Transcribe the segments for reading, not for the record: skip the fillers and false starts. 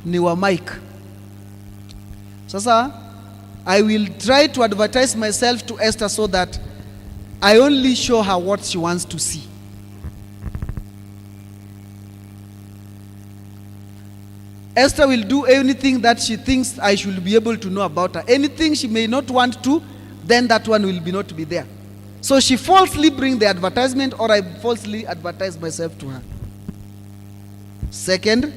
ni wa Mike. Sasa I will try to advertise myself to Esther so that I only show her what she wants to see. Esther will do anything that she thinks I should be able to know about her. Anything she may not want to, then that one will not be there. So she falsely brings the advertisement, or I falsely advertise myself to her. Second,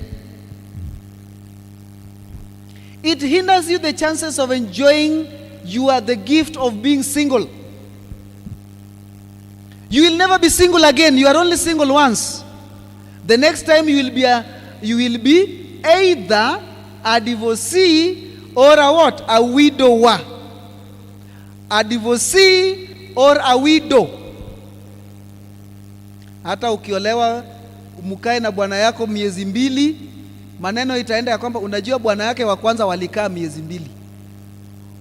it hinders you the chances of enjoying the gift of being single. You will never be single again. You are only single once. The next time you will be either a divorcee or a what? A widower. A divorcee or a widow. Hata ukiolewa mkae na bwana yako miezi 2, maneno itaenda ya kwamba unajua bwana yake wa kwanza walikaa miezi 2.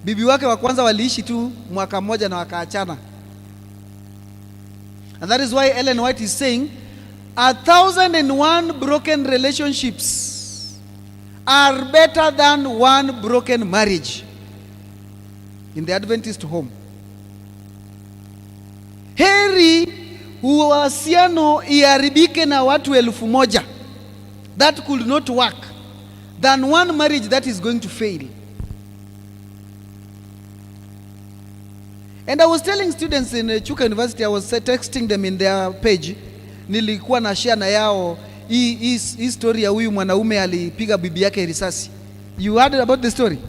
Bibi wake wa kwanza waliishi tu mwaka mmoja na wakaachana. And that is why Ellen White is saying 1,001 broken relationships are better than one broken marriage in the Adventist home. Heri uhusiano iharibike na watu 1,000 that could not work than one marriage that is going to fail. And I was telling students in Chuka University, I was texting them in their page, nilikuwa na share na yao hii story ya huyu mwanaume alipiga bibi yake risasi. You heard about the story?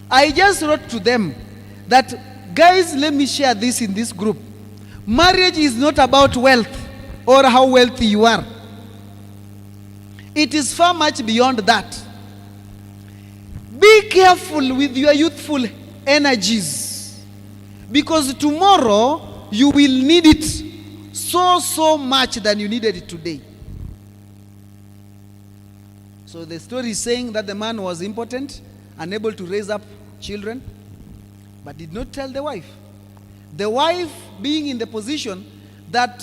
I just wrote to them that, guys, let me share this in this group. Marriage is not about wealth or how wealthy you are. It is far much beyond that. Be careful with your youthful energies, because tomorrow you will need it so much than you needed it today. So the story is saying that the man was impotent, unable to raise up children, but did not tell the wife. The wife, being in the position that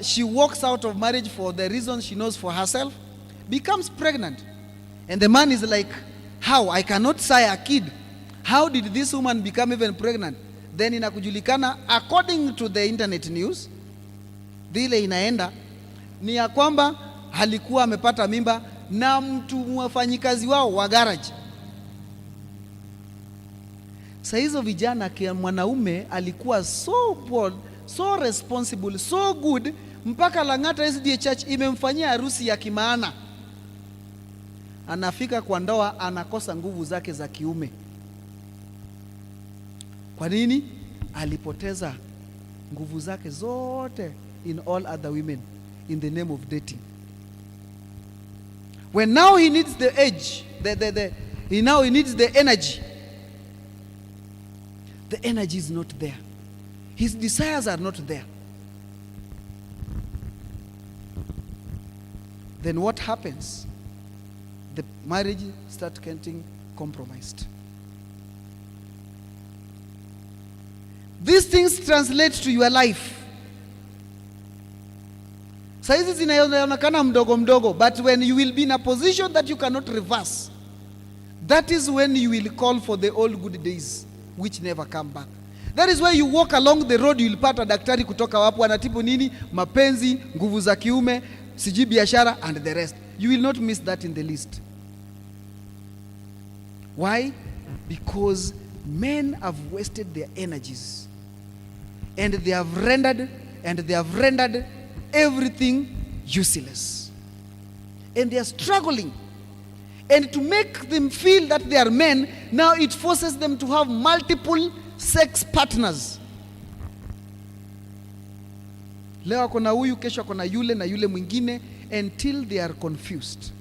she walks out of marriage for the reason she knows for herself, becomes pregnant. And the man is like, how? I cannot say a kid. How did this woman become even pregnant? Then inakujulikana, according to the internet news, vile inaenda ni ya kwamba halikuwa amepata mimba na mtu mwafanyikazi wao wa garage. Sasa hizo vijana, kia mwanaume alikuwa so bold, so responsible, so good, mpaka Langata SDA Church imemfanyia harusi ya kimaana. Anafika kwa ndoa anakosa nguvu zake za kiume. Kwa nini? Alipoteza nguvu zake zote in all other women in the name of dating. When now he needs the edge, he needs the energy. The energy is not there. His desires are not there. Then what happens? The marriage starts getting compromised. These things translate to your life. Saizi zinaonekana mdogo mdogo, but when you will be in a position that you cannot reverse, that is when you will call for the old good days which never come back. That is why you walk along the road, you will pata daktari kutoka wapo anatibu nini, mapenzi, nguvu za kiume, siji biashara and the rest. You will not miss that in the list. Why? Because men have wasted their energies, and they have rendered everything useless. And they are struggling. And to make them feel that they are men, now it forces them to have multiple sex partners. Leo kuna huyu, kesho kuna yule na yule mwingine, until they are confused.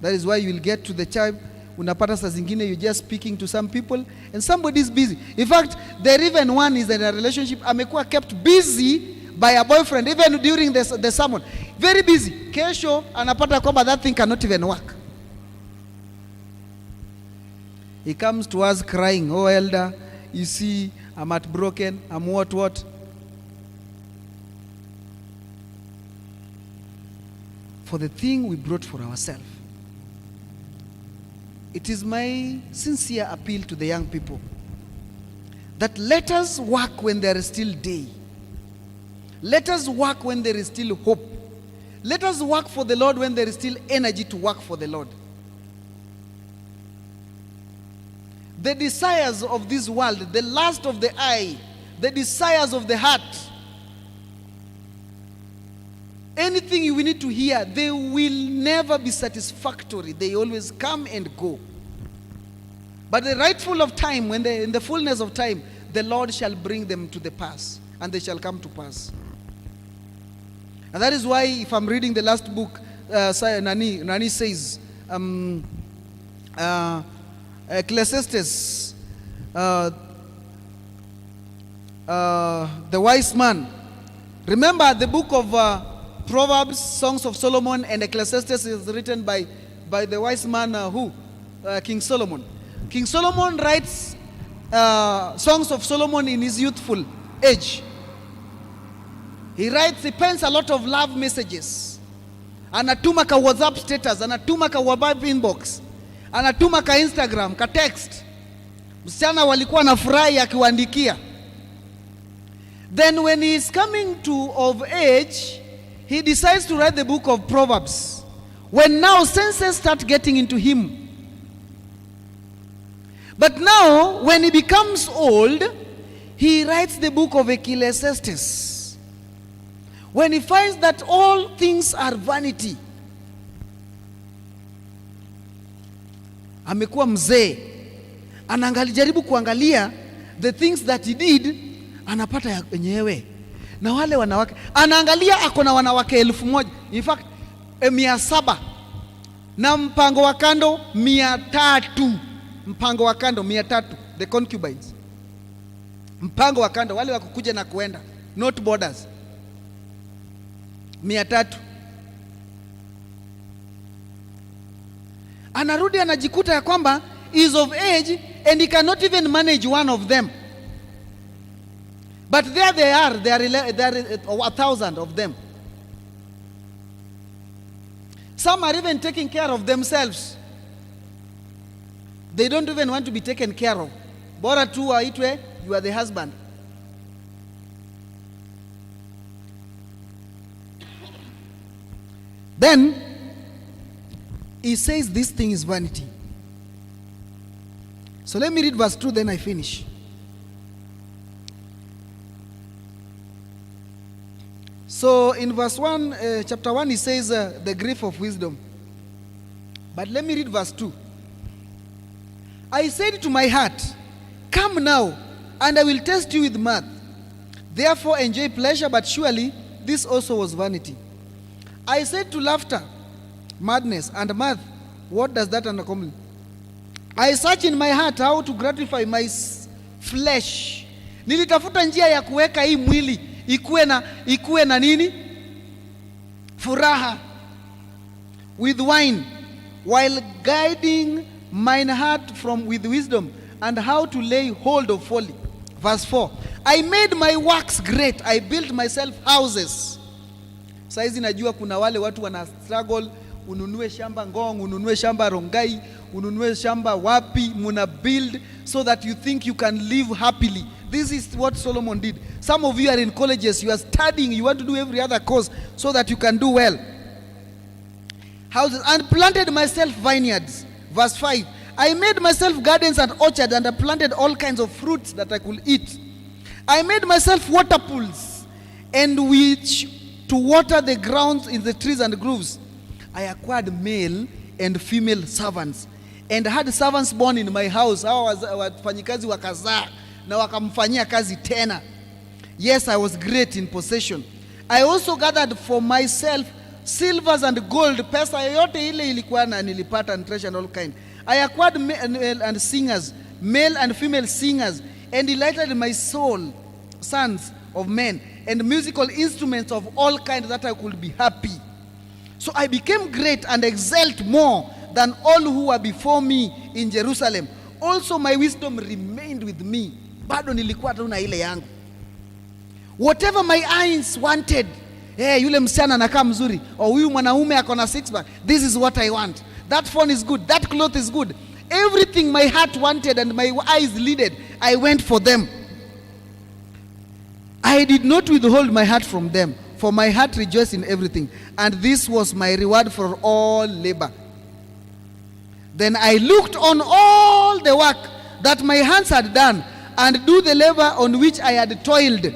That is why you will get to the church, unapata saa zingine you're just speaking to some people and somebody is busy. In fact, there even one is in a relationship, amekuwa kept busy by a boyfriend even during the sermon. Very busy. Kesho anapata kwamba that thing cannot even work. He comes to us crying, "Oh elder, you see, I'm heartbroken, I'm what. for the thing we brought for ourselves. It is my sincere appeal to the young people that let us work when there is still day. Let us work when there is still hope. Let us work for the Lord when there is still energy to work for the Lord. The desires of this world, the lust of the eye, the desires of the heart, anything we need to hear, they will never be satisfactory. They always come and go. But the rightful of time, when in the fullness of time, the Lord shall bring them to the pass, and they shall come to pass. And that is why, if I'm reading the last book, Nani says, Ecclesiastes, the wise man. Remember, the book of Proverbs, Songs of Solomon, and Ecclesiastes is written by the wise man King Solomon. King Solomon writes Songs of Solomon in his youthful age. He pens a lot of love messages. Anatuma ka WhatsApp status, anatuma ka WhatsApp inbox, anatuma ka Instagram, ka text. Msichana walikuwa na furahi akiwaandikia. Then when he is coming of age, he decides to write the book of Proverbs. When now senses start getting into him. But now, when he becomes old, he writes the book of Ecclesiastes. When he finds that all things are vanity. Amekuwa mzee. Anajaribu kuangalia the things that he did, anapata ya wenyewe. Na wale wanawake, anaangalia ako na wanawake 1,000. In fact, 700. Na mpango wa kando 300. Mpango wa kando 300, the concubines. Mpango wa kando, wale wakukuja na kuenda, not borders. 300. Anarudi anajikuta ya kwamba is of age and he cannot even manage one of them. But there they are 1,000 of them. Some are even taking care of themselves. They don't even want to be taken care of. Bora tu waitwe, you are the husband. Then he says this thing is vanity. So let me read verse 2, then I finish. So in verse 1, chapter 1, he says the grief of wisdom. But let me read verse 2. I said to my heart, come now, and I will test you with mirth. Therefore enjoy pleasure, but surely this also was vanity. I said to laughter, madness, and mirth, what does that accomplish? I search in my heart how to gratify my flesh. Nilitafuta njia ya kuweka hii mwili ikuwe na nini? Furaha. With wine, while guiding mine heart with wisdom, and how to lay hold of folly. Verse 4. I made my works great. I built myself houses. Saizi najua kuna wale watu wana struggle, ununue shamba Ngong, ununue shamba Rongai, ununue shamba wapi, muna build so that you think you can live happily. This is what Solomon did. Some of you are in colleges, you are studying, you want to do every other course so that you can do well. Houses, and planted myself vineyards. Verse 5. I made myself gardens and orchards, and I planted all kinds of fruits that I could eat. I made myself water pools, and which to water the grounds in the trees and groves. I acquired male and female servants, and had servants born in my house. Hawa wafanyikazi wakazaa na wakamfanyia kazi tena. Yes, I was great in possession. I also gathered for myself silvers and gold. Pesa yote ile ilikuwa na nilipata, and treasure and all kind. I acquired male and singers, male and female singers, and delighted my soul, sons of men, and musical instruments of all kinds, that I could be happy. So I became great and excelled more than all who were before me in Jerusalem. Also my wisdom remained with me. Bado nilikuwa tu na ile yangu. Whatever my eyes wanted hey, yule msichana anakaa mzuri, or huyu mwanaume akona six pack, this is what I want. That phone is good, that cloth is good. Everything my heart wanted and my eyes leaded, I went for them. I did not withhold my heart from them, for my heart rejoiced in everything, and this was my reward for all labor. Then I looked on all the work that my hands had done, and do the labor on which I had toiled.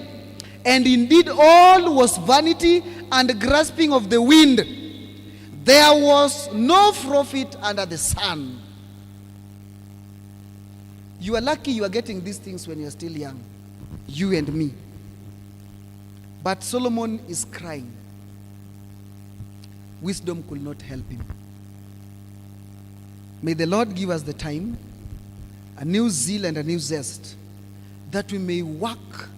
And indeed all was vanity and grasping of the wind. There was no profit under the sun. You are lucky you are getting these things when you are still young, you and me. But Solomon is crying. Wisdom could not help him. May the Lord give us the time, a new zeal and a new zest, that we may work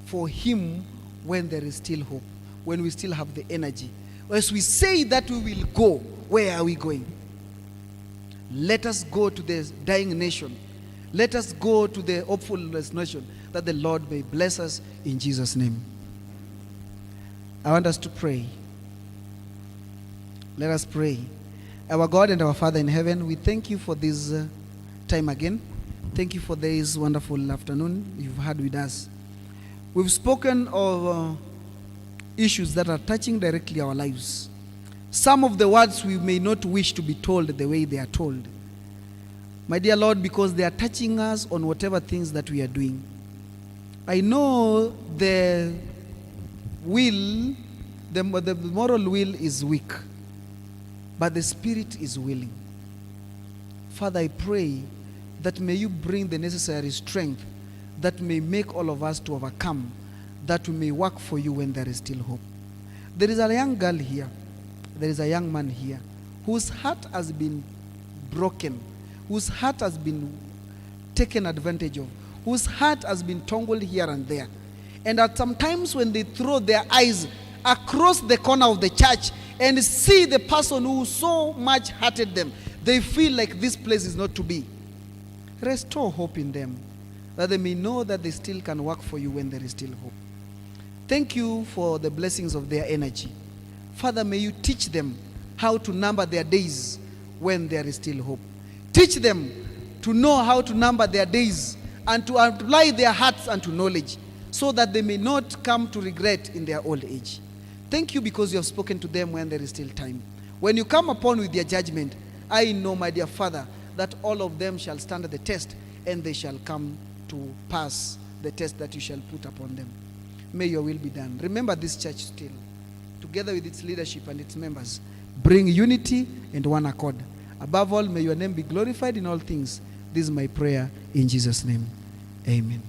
for him when there is still hope, when we still have the energy. As we say that we will go, where are we going? Let us go to the dying nation. Let us go to the hopeful nation, that the Lord may bless us in Jesus' name. I want us to pray. Let us pray. Our God and our Father in heaven, we thank you for this time again. Thank you for this wonderful afternoon you've had with us. We've spoken of issues that are touching directly our lives. Some of the words we may not wish to be told the way they are told. My dear Lord, because they are touching us on whatever things that we are doing. I know the will, the moral will is weak, but the spirit is willing. Father, I pray that may you bring the necessary strength that may make all of us to overcome, that we may work for you when there is still hope. There is a young girl here, there is a young man here, whose heart has been broken, whose heart has been taken advantage of, whose heart has been tangled here and there. And at some times when they throw their eyes across the corner of the church and see the person who so much hurted them, they feel like this place is not to be. Restore hope in them, that they may know that they still can work for you when there is still hope. Thank you for the blessings of their energy. Father, may you teach them how to number their days when there is still hope. Teach them to know how to number their days and to apply their hearts unto knowledge, so that they may not come to regret in their old age. Thank you because you have spoken to them when there is still time. When you come upon with their judgment, I know, my dear Father, that all of them shall stand the test, and they shall come to pass the test that you shall put upon them. May your will be done. Remember this church still, together with its leadership and its members. Bring unity and one accord. Above all, may your name be glorified in all things. This is my prayer in Jesus' name. Amen.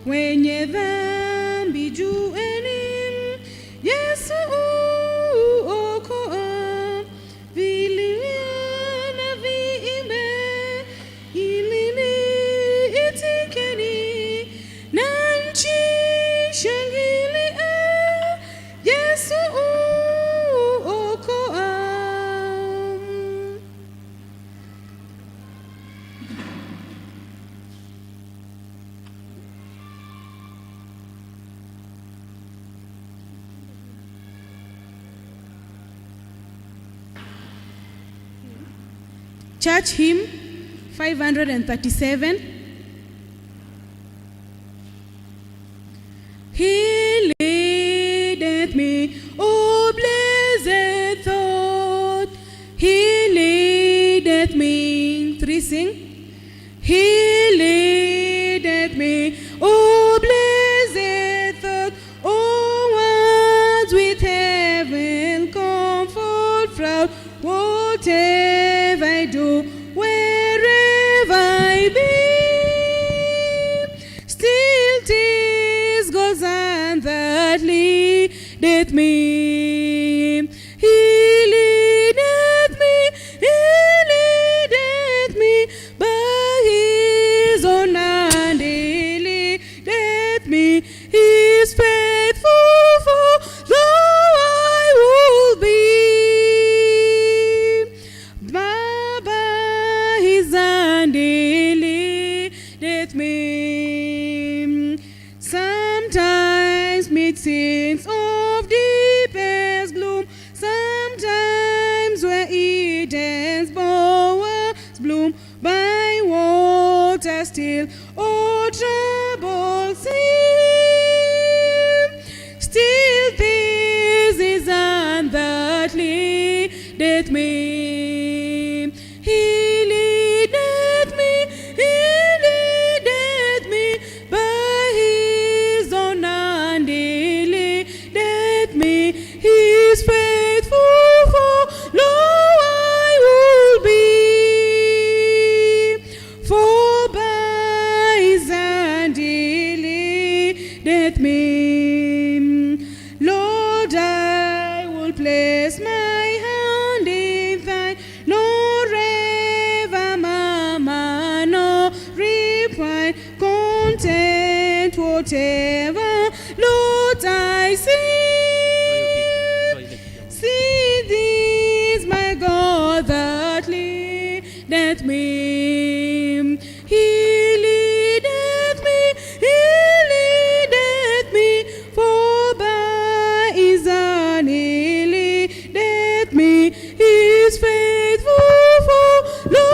wenye dhambi jueni, Yesu uokoa. Vilia na viimbe, ili niitikeni, na nchi shangilia, Yesu uokoa. Church hymn 537. He leadeth me, O blessed thought. He leadeth me. 3 sing. He leadeth me, O blessed thought. O words with heaven comfort proud. Whatever I do, wherever I be, still 'tis God's hand that leadeth me. He leadeth me, He leadeth me by His own hand. He leadeth me. He is faithful, for though I would be, by His hand He leadeth me. Sometimes mid scenes of deepest gloom, sometimes where Eden's bowers bloom, by water still or troubled sea, still this is hand that leadeth me. He leadeth me, He leadeth me by His own hand. He leadeth me. He is faithful, for lo I will be. For by His hand He leadeth me. Lord, I will place my hand in Thine, nor ever murmur, nor repine, content whatever, Lord, I see. See this, my God, that leadeth me. He leadeth me, He leadeth me, for by His hand He leadeth me. He is faithful, for lo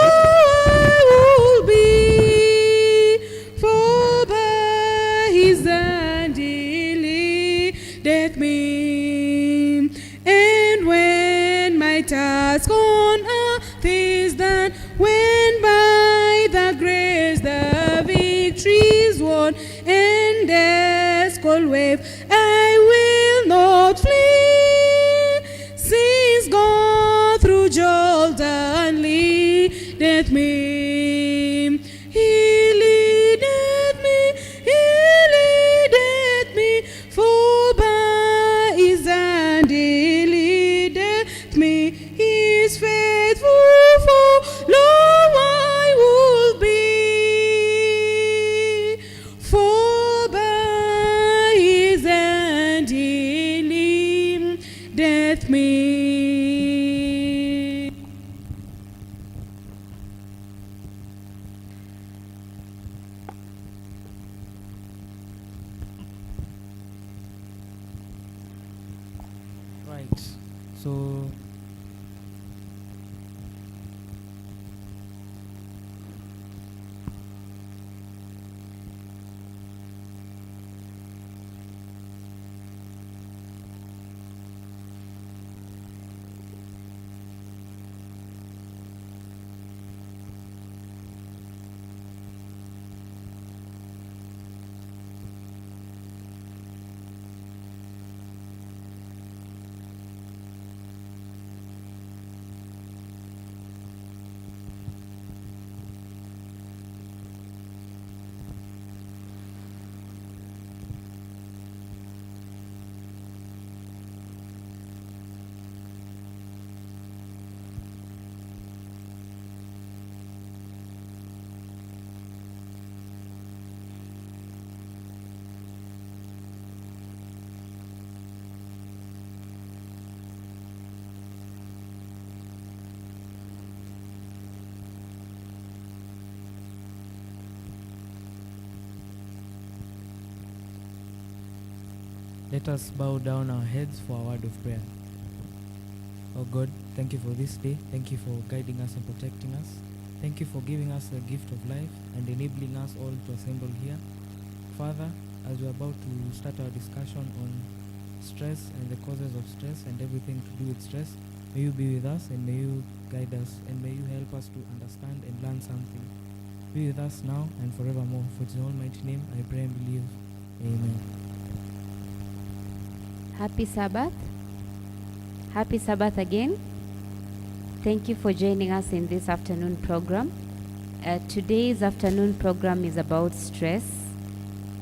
I will be. For by His hand He leadeth me. And when my task on earth is done, when by the grace the victory is won, and death's cold wave I will not flee, since God through Jordan leadeth me. He leadeth me, He leadeth me, for by His hand He leadeth me. He is faithful, for lo I will be. For by His hand He leadeth me. Right. So Let us bow down our heads for a word of prayer. Oh God, thank you for this day. Thank you for guiding us and protecting us. Thank you for giving us the gift of life and enabling us all to assemble here. Father, as we're about to start our discussion on stress and the causes of stress and everything to do with stress, may you be with us and may you guide us and may you help us to understand and learn something. Be with us now and forevermore. For in your almighty name I pray and believe. Amen. Happy Sabbath. Happy Sabbath again. Thank you for joining us in this afternoon program. Today's afternoon program is about stress,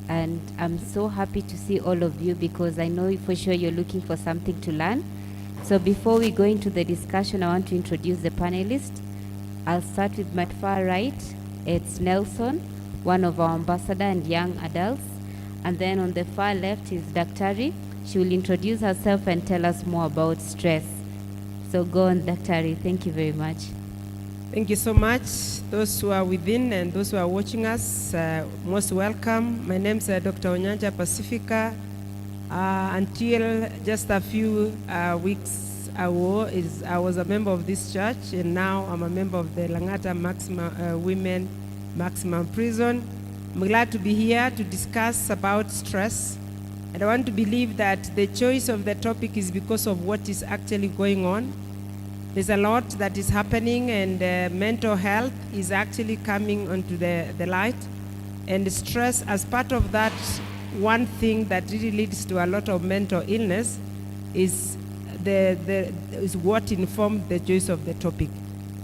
and I'm so happy to see all of you because I know for sure you're looking for something to learn. So before we go into the discussion, I want to introduce the panelists. I'll start with my far right. It's Nelson, one of our ambassador and young adults. And then on the far left is Daktari. She will introduce herself and tell us more about stress. So go on, Daktari. Thank you very much. Thank you so much. Those who are within and those who are watching us, most welcome. My name is Dr. Onyanja Pacifica. Until just a few weeks ago, I was a member of this church, and now I'm a member of the Langata Women Maximum Prison. I'm glad to be here to discuss about stress. And I want to believe that the choice of the topic is because of what is actually going on. There's a lot that is happening, and mental health is actually coming onto the light. And stress, as part of that, one thing that really leads to a lot of mental illness is is what informed the choice of the topic.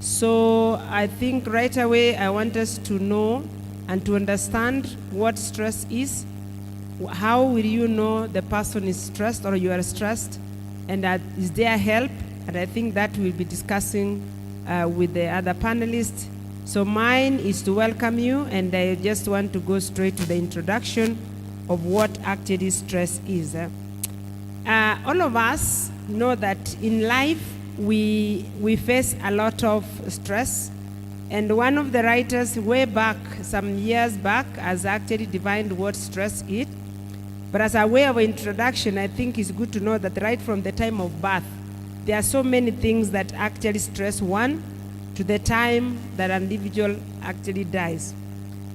So I think right away I want us to know and to understand what stress is. How will you know the person is stressed or you are stressed? And is there help? And I think that we'll be discussing with the other panelists. So mine is to welcome you, and I just want to go straight to the introduction of what actually stress is. All of us know that in life we face a lot of stress. And one of the writers way back, some years back, has actually defined what stress is. But as a way of introduction, I think it's good to know that right from the time of birth, there are so many things that actually stress one to the time that an individual actually dies.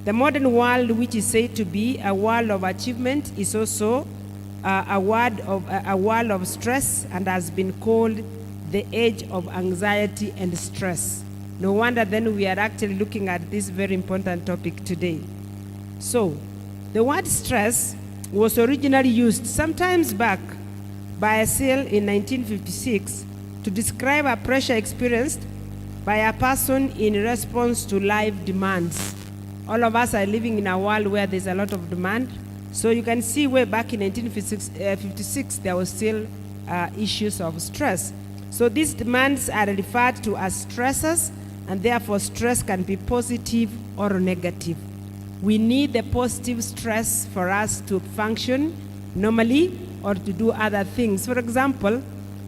The modern world, which is said to be a world of achievement, is also a world of stress and has been called the age of anxiety and stress. No wonder then we are actually looking at this very important topic today. So, the word stress was originally used sometimes back by a Seale in 1956 to describe a pressure experienced by a person in response to life demands. All of us are living in a world where there's a lot of demand. So you can see way back in 1956 there was still issues of stress. So these demands are referred to as stressors, and therefore stress can be positive or negative. We need the positive stress for us to function normally or to do other things. For example,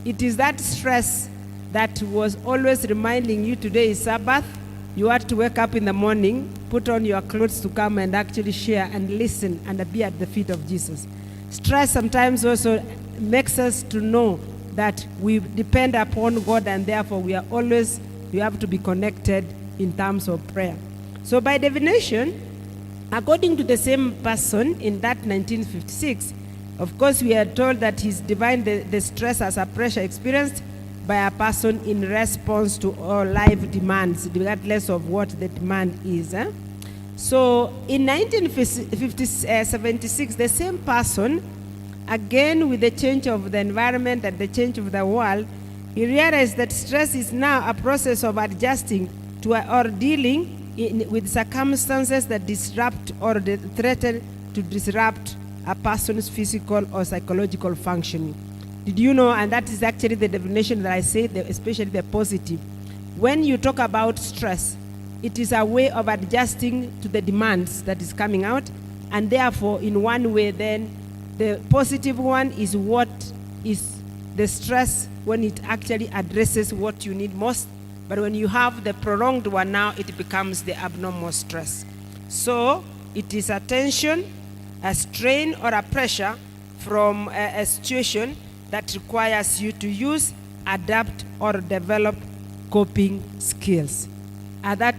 it is that stress that was always reminding you today is Sabbath. You had to wake up in the morning, put on your clothes to come and actually share and listen and be at the feet of Jesus. Stress sometimes also makes us to know that we depend upon God, and therefore we have to be connected in terms of prayer. So by definition, according to the same person in that 1956, of course we are told that he's defined the stress as a pressure experienced by a person in response to all life demands, regardless of what the demand is. So in 1976, the same person, again with the change of the environment and the change of the world, he realized that stress is now a process of adjusting to or dealing with circumstances that disrupt or threaten to disrupt a person's physical or psychological functioning. Did you know, and that is actually the definition that I say, especially the positive. When you talk about stress, it is a way of adjusting to the demands that is coming out, and therefore in one way then the positive one is what is the stress when it actually addresses what you need most. But when you have the prolonged one, now it becomes the abnormal stress. So it is a tension, a strain, or a pressure from a situation that requires you to use, adapt, or develop coping skills.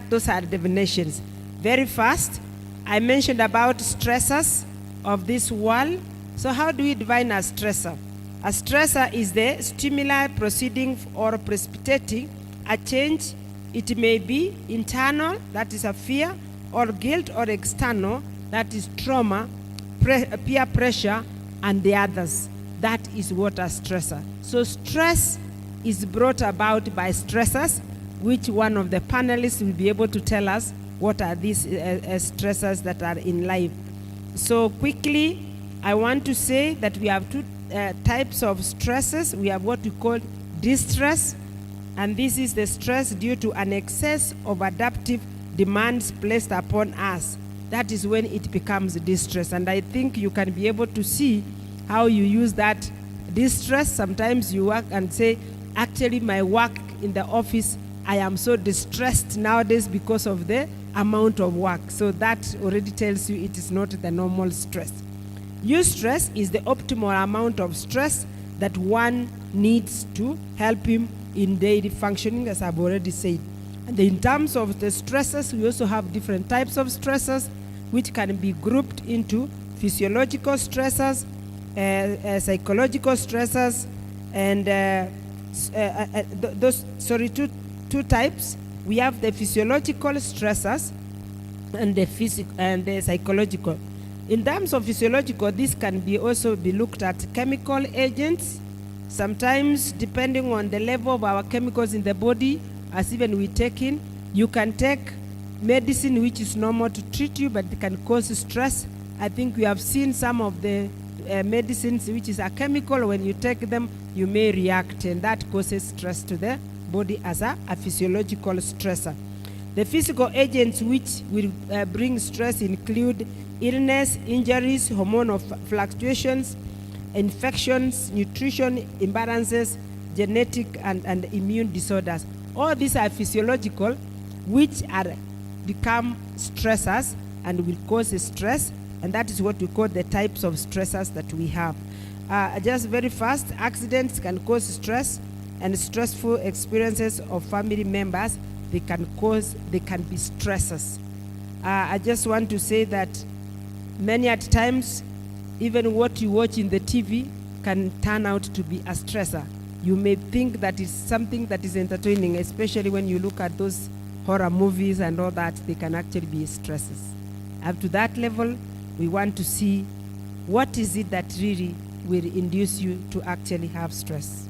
Those are the definitions. Very fast, I mentioned about stressors of this world. So how do we define a stressor? A stressor is the stimuli proceeding or precipitating a change. It may be internal, that is a fear, or guilt, or external, that is trauma, peer pressure, and the others. That is what a stressor. So stress is brought about by stressors, which one of the panelists will be able to tell us what are these stressors that are in life. So quickly, I want to say that we have two types of stresses. We have what we call distress, and this is the stress due to an excess of adaptive demands placed upon us. That is when it becomes distress, and I think you can be able to see how you use that distress. Sometimes you work and say, actually my work in the office, I am so distressed nowadays because of the amount of work. So that already tells you it is not the normal stress. Eustress is the optimal amount of stress that one needs to help him in daily functioning, as I've already said. And in terms of the stresses, we also have different types of stresses which can be grouped into physiological stresses, psychological stresses, and two types. We have the physiological stressors and the psychological. In terms of physiological, this can be also be looked at chemical agents. Sometimes, depending on the level of our chemicals in the body, as even we take in, you can take medicine which is normal to treat you, but it can cause stress. I think we have seen some of the medicines which is a chemical. When you take them, you may react, and that causes stress to the body as a physiological stressor. The physical agents which will bring stress include illness, injuries, hormonal fluctuations, infections, nutrition imbalances, genetic and immune disorders. All these are physiological, which are become stressors and will cause stress, and that is what we call the types of stressors that we have. Just very fast, accidents can cause stress, and stressful experiences of family members, they can be stressors. I just want to say that many at times, even what you watch in the TV can turn out to be a stressor. You may think that is something that is entertaining, especially when you look at those horror movies and all that, they can actually be stresses. Up to that level, we want to see what is it that really will induce you to actually have stress.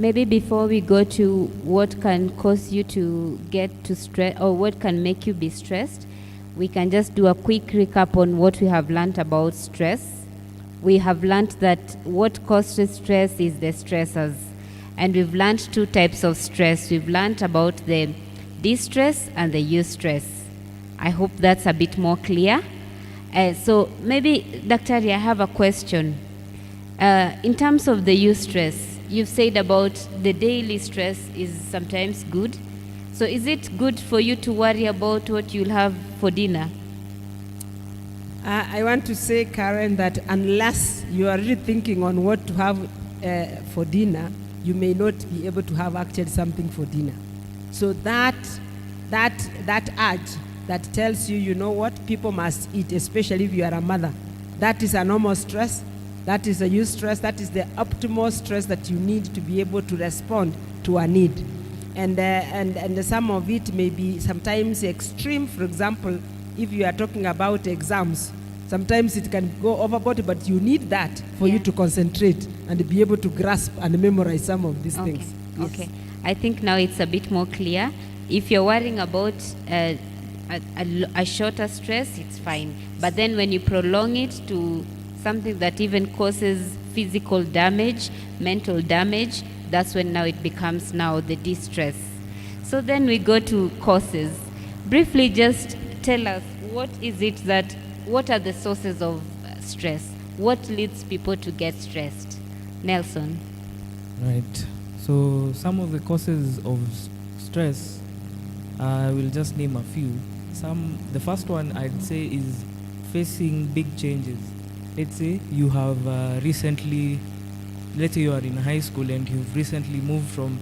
Maybe before we go to what can cause you to get to stress or what can make you be stressed, we can just do a quick recap on what we have learned about stress. We have learned that what causes stress is the stressors. And we've learned two types of stress. We've learned about the distress and the eustress. I hope that's a bit more clear. So maybe, Dr. I have a question. In terms of the eustress, you've said about the daily stress is sometimes good. So is it good for you to worry about what you'll have for dinner? I want to say, Karen, that unless you are really thinking on what to have for dinner, you may not be able to have actually something for dinner. So that urge that tells you, you know what, people must eat, especially if you are a mother, that is a normal stress. That is a eustress. That is the optimal stress that you need to be able to respond to a need. And some of it may be sometimes extreme. For example, if you are talking about exams, sometimes it can go overboard, but you need that for you to concentrate and be able to grasp and memorize some of these things. Yes. Okay. I think now it's a bit more clear. If you're worrying about a shorter stress, it's fine. But then when you prolong it to something that even causes physical damage, mental damage, that's when now it becomes now the distress. So then we go to causes. Briefly, just tell us what are the sources of stress? What leads people to get stressed? Nelson. Right. So some of the causes of stress I will just name a few. The first one I'd say is facing big changes. Let's say you have let's say you are in high school and you've recently moved from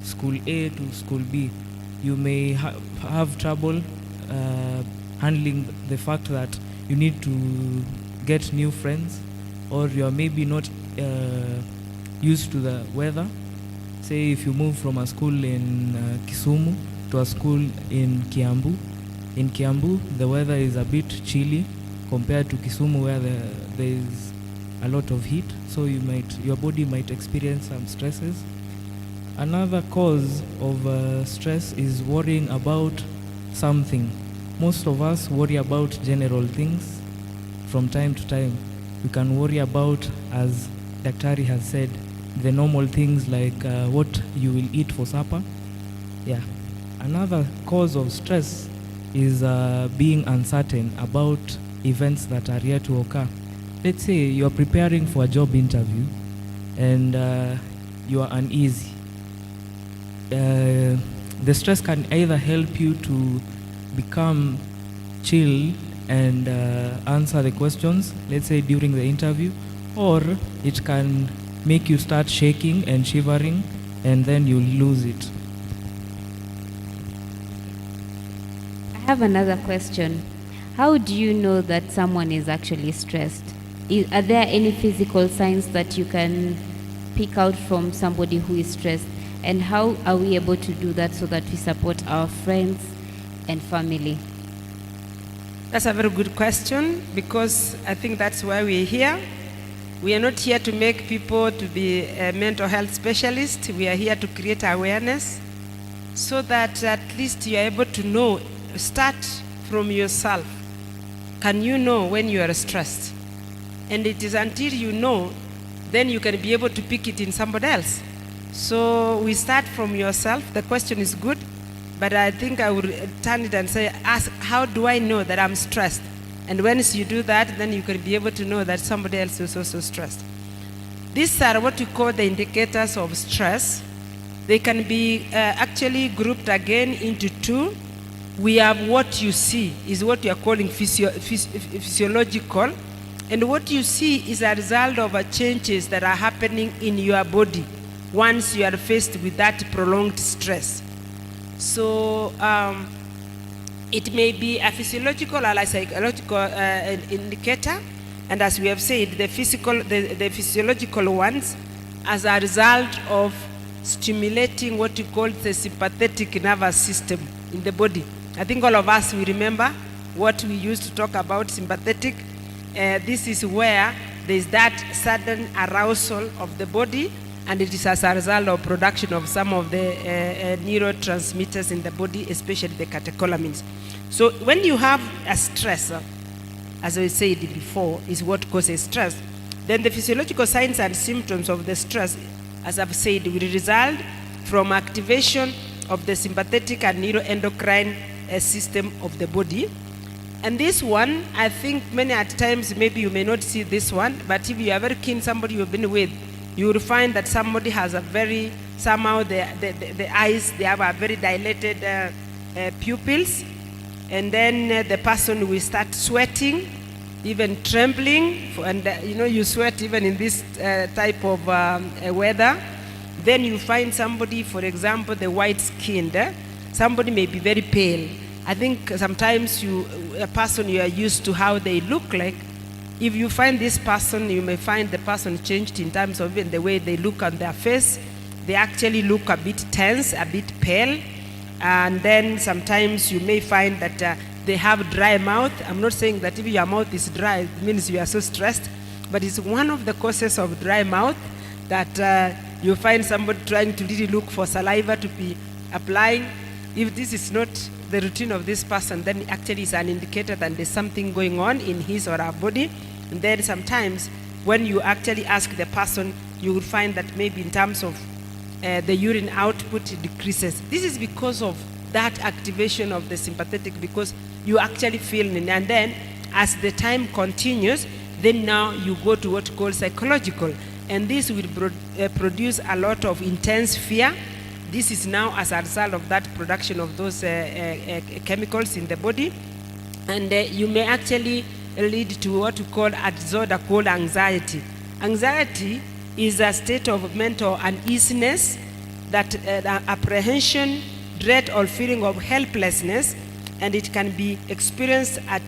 school A to school B. You may have trouble handling the fact that you need to get new friends, or you are maybe not used to the weather. Say if you move from a school in Kisumu to a school in Kiambu. In Kiambu, the weather is a bit chilly compared to Kisumu, where there is a lot of heat, so your body might experience some stresses. Another cause of stress is worrying about something. Most of us worry about general things from time to time. We can worry about, as Daktari has said, the normal things like what you will eat for supper. Yeah. Another cause of stress is being uncertain about events that are yet to occur. Let's say you are preparing for a job interview and you are uneasy. The stress can either help you to become chill and answer the questions, let's say during the interview, or it can make you start shaking and shivering, and then you'll lose it. I have another question. How do you know that someone is actually stressed? Are there any physical signs that you can pick out from somebody who is stressed? And how are we able to do that so that we support our friends and family? That's a very good question, because I think that's why we're here. We are not here to make people to be a mental health specialist. We are here to create awareness so that at least you are able to know, start from yourself. Can you know when you are stressed? And it is until you know, then you can be able to pick it in somebody else. So we start from yourself. The question is good, but I think I would turn it and say, ask, how do I know that I'm stressed? And once you do that, then you can be able to know that somebody else is also stressed. These are what we call the indicators of stress. They can be actually grouped again into two. We have what you see, is what we are calling physiological. And what you see is a result of changes that are happening in your body once you are faced with that prolonged stress. So it may be a physiological or a psychological indicator, and as we have said, the physiological ones as a result of stimulating what you call the sympathetic nervous system in the body. I think all of us will remember what we used to talk about, sympathetic. This is where there is that sudden arousal of the body, and it is as a result of production of some of the neurotransmitters in the body, especially the catecholamines. So when you have a stress, as I said before, is what causes stress, then the physiological signs and symptoms of the stress, as I've said, will result from activation of the sympathetic and neuroendocrine system of the body. And this one, I think many at times, maybe you may not see this one, but if you are very keen, somebody you've been with, you will find that somebody has a very, somehow the eyes, they have a very dilated pupils, and then the person will start sweating, even trembling, and you sweat even in this type of weather. Then you find somebody, for example, the white-skinned, somebody may be very pale. I think sometimes a person you are used to how they look like, if you find this person, you may find the person changed in terms of even the way they look on their face. They actually look a bit tense, a bit pale. And then sometimes you may find that they have dry mouth. I'm not saying that if your mouth is dry, it means you are so stressed, but it's one of the causes of dry mouth that you find somebody trying to really look for saliva to be applying. If this is not the routine of this person, then actually it's an indicator that there's something going on in his or her body. And then sometimes when you actually ask the person, you will find that maybe in terms of the urine output, it decreases. This is because of that activation of the sympathetic, because you actually feel it. And then as the time continues, then now you go to what you call psychological. And this will produce a lot of intense fear. this is now as a result of that production of those chemicals in the body. And you may actually lead to what we call a disorder called anxiety. Anxiety is a state of mental uneasiness, that apprehension, dread, or feeling of helplessness, and it can be experienced at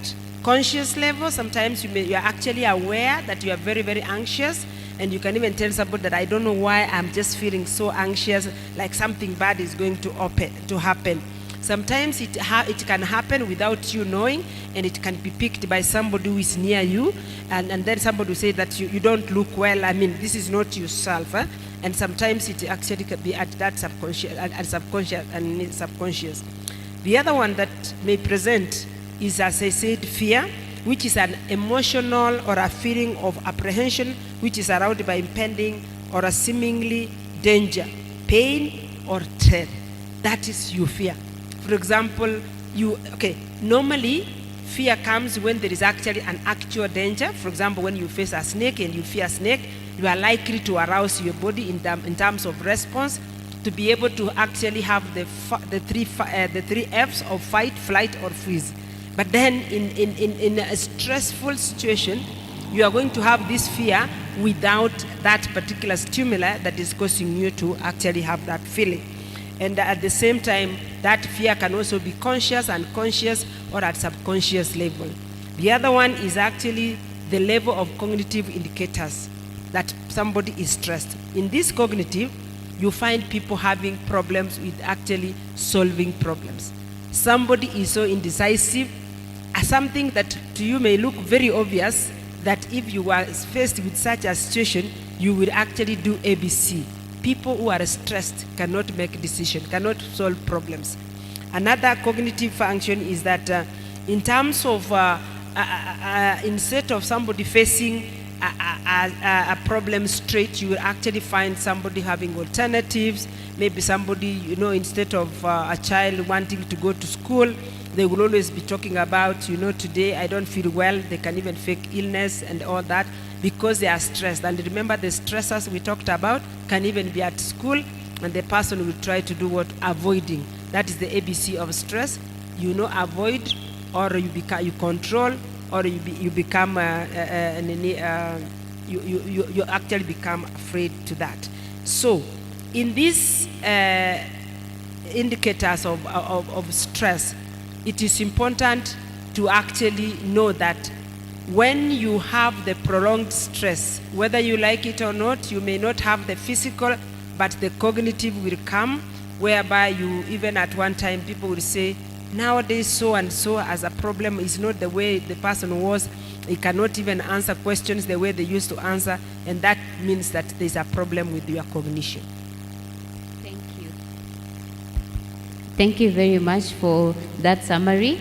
conscious level. Sometimes you are actually aware that you are very, very anxious, and you can even tell somebody that I don't know why I'm just feeling so anxious, like something bad is going to happen. Sometimes it can happen without you knowing, and it can be picked by somebody who is near you, and then somebody will say that you don't look well. I mean, this is not yourself. And sometimes it actually can be at that subconscious and subconscious. The other one that may present is, as I said, fear, which is an emotional or a feeling of apprehension which is surrounded by impending or a seemingly danger, pain, or threat. That is your fear. For example, normally fear comes when there is actually an actual danger. For example, when you face a snake and you fear a snake, you are likely to arouse your body in terms of response to be able to actually have the three F's of fight, flight, or freeze. But then in a stressful situation, you are going to have this fear without that particular stimuli that is causing you to actually have that feeling. And at the same time, that fear can also be conscious, unconscious, or at subconscious level. The other one is actually the level of cognitive indicators that somebody is stressed. In this cognitive, you find people having problems with actually solving problems. Somebody is so indecisive, something that to you may look very obvious, that if you were faced with such a situation, you will actually do ABC. People who are stressed cannot make decisions, cannot solve problems. Another cognitive function is that in terms of, instead of somebody facing a problem straight, you will actually find somebody having alternatives. Maybe somebody, instead of a child wanting to go to school, they will always be talking about, today I don't feel well. They can even fake illness and all that because they are stressed. And remember, the stressors we talked about can even be at school, and the person will try to do what? Avoiding. That is the ABC of stress. Avoid, or you control, or you become you actually become afraid to that. So in these indicators of stress, it is important to actually know that when you have the prolonged stress, whether you like it or not, you may not have the physical, but the cognitive will come, whereby you, even at one time, people will say, nowadays so and so as a problem is not the way the person was. He cannot even answer questions the way they used to answer, and that means that there's a problem with your cognition. Thank you. Thank you very much for that summary.